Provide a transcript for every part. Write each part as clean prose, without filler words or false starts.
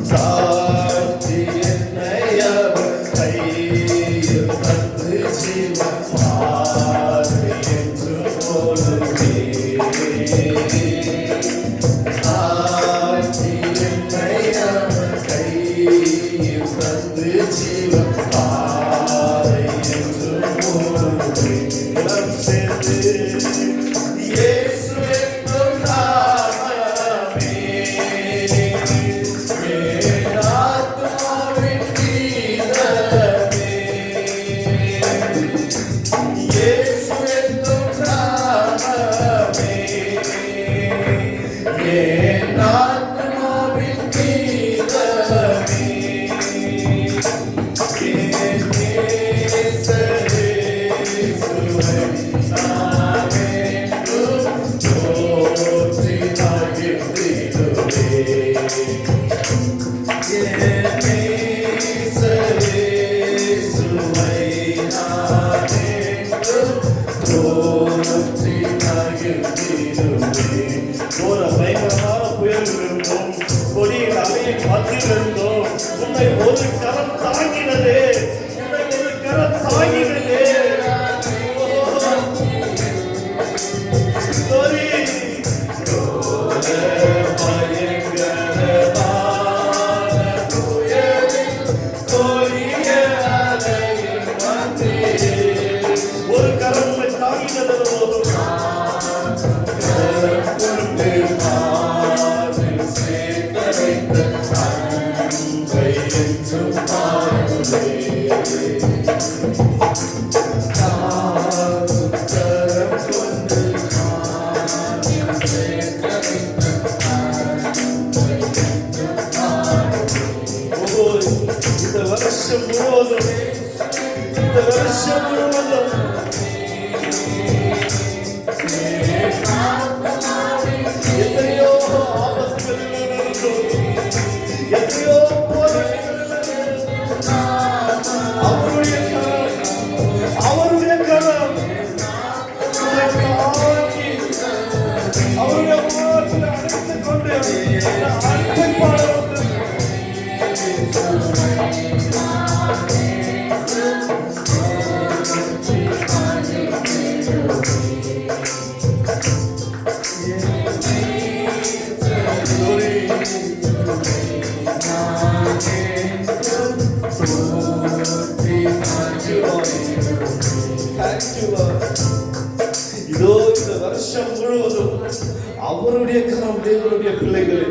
தாழ்த்தி என்னை அவர் கையில் இதோ இந்த வருஷம் முழுவதும் அவருடைய கரம், தேவனுடைய பிள்ளைகளே,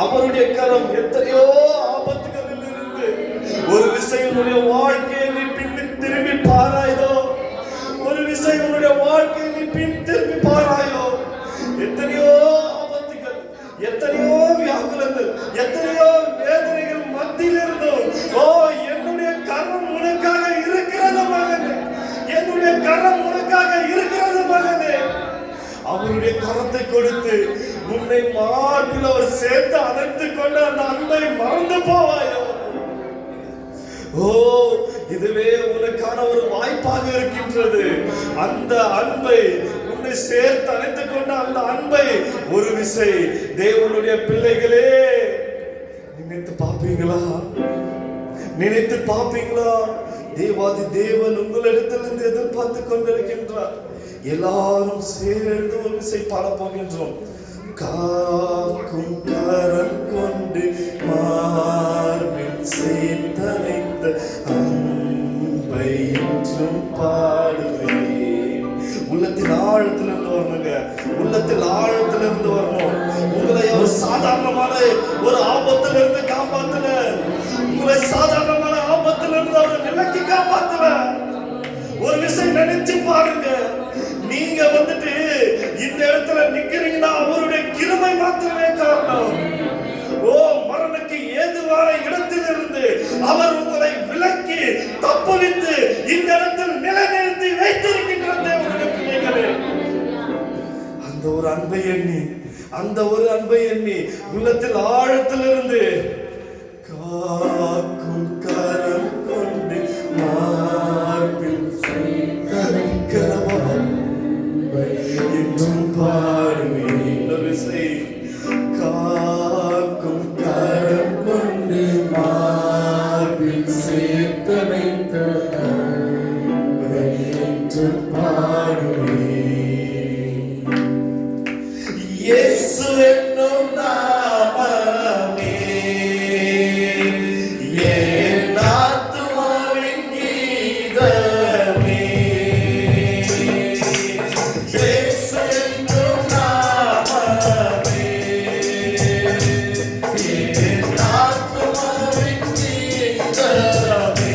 அவருடைய கரம் எத்தனையோ ஆபத்துகளில் இருந்து ஒரு விசையினுடைய வாழ்க்கையை நீ பின் திரும்பி பாராயோ, ஒரு விசையினுடைய வாழ்க்கையை நீ பின் திரும்பி பாராயோ. எத்தனையோ ஆபத்துகள், எத்தனையோ வியாகுலங்கள், எத்தனையோ வேதனைகள் மத்தியில் இருந்தோம். ஓ, என்னுடைய கரம் உனக்காக இருக்கிறது மகனே, என்னுடைய கரம் உனக்காக இருக்கிறது மகனே. அவருடைய கரத்தை கொடுத்து உன்னை மார்பில் அவர் சேர்த்து அணைத்துக் கொண்டு அந்த அன்பை மறந்து போவாயோ. ஓ, இதுவே உனக்கான ஒரு வாய்ப்பாக இருக்கின்றது. அந்த அன்பை உன்னை சேர்த்து அணைத்துக் கொண்ட அந்த அன்பை ஒரு விசை தேவனுடைய பிள்ளைகளே நினைத்து பார்ப்பீங்களா? நினைத்து பார்ப்பீங்களா? தேவாதி தேவன் உங்களிடத்திலிருந்து எதிர்பார்த்து கொண்டிருக்கின்றார். எல்லாரும் சேர்ந்து ஒரு விசை பாட போகின்றோம். காக்கும் கரம் கொண்டு மார்பில் சேர்த்தனைத்த அன்பை என்றும் பாடுவேன். உள்ளத்தின் ஆழத்திலிருந்து வரணுங்க, உள்ளத்தில் ஆழத்திலிருந்து வரணும். உங்களை ஒரு சாதாரணமான ஒரு ஆபத்திலிருந்து காப்பாத்தல, உங்களை சாதாரணமான ஆபத்திலிருந்து அவர் நிலைக்கு காப்பாத்தல. ஒரு விஷயம் நினைச்சு பாருங்க, நீங்க வந்துட்டு இந்த இடத்துல நிக்கிறீங்கன்னா அவருடைய கிருபை மாத்திரமே காரணம். ஓ, மரணக்கு ஏதுவான இடத்திலிருந்து அவர் உங்களை விலக்கி தப்புவித்து இந்த இடத்தில் நிலைநிறுத்தி வைத்திருக்கின்ற தேவனுடைய பிள்ளைகளே, அந்த ஒரு அன்பை எண்ணி, அந்த ஒரு அன்பை எண்ணி உள்ளத்தில் ஆழத்திலிருந்து காக்கும் கரம் கொண்டு மார்பில் என்றும் பாடுவேன். காக்கும் கரம் கொண்டு மார்பில் சேர்த்தனைத்த அன்பை என்றும் பாடுவேன். இயேசு என்னும் நாமமே என் ஆத்துமாவின் கீதமே. இயேசு என்னும் நாமமே என் ஆத்துமாவின் கீதமே.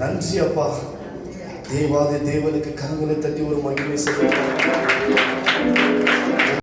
நன்றி அப்பா. தேவாதி தேவனுக்கு கரங்களை தட்டி ஒரு மகிமை செய்ய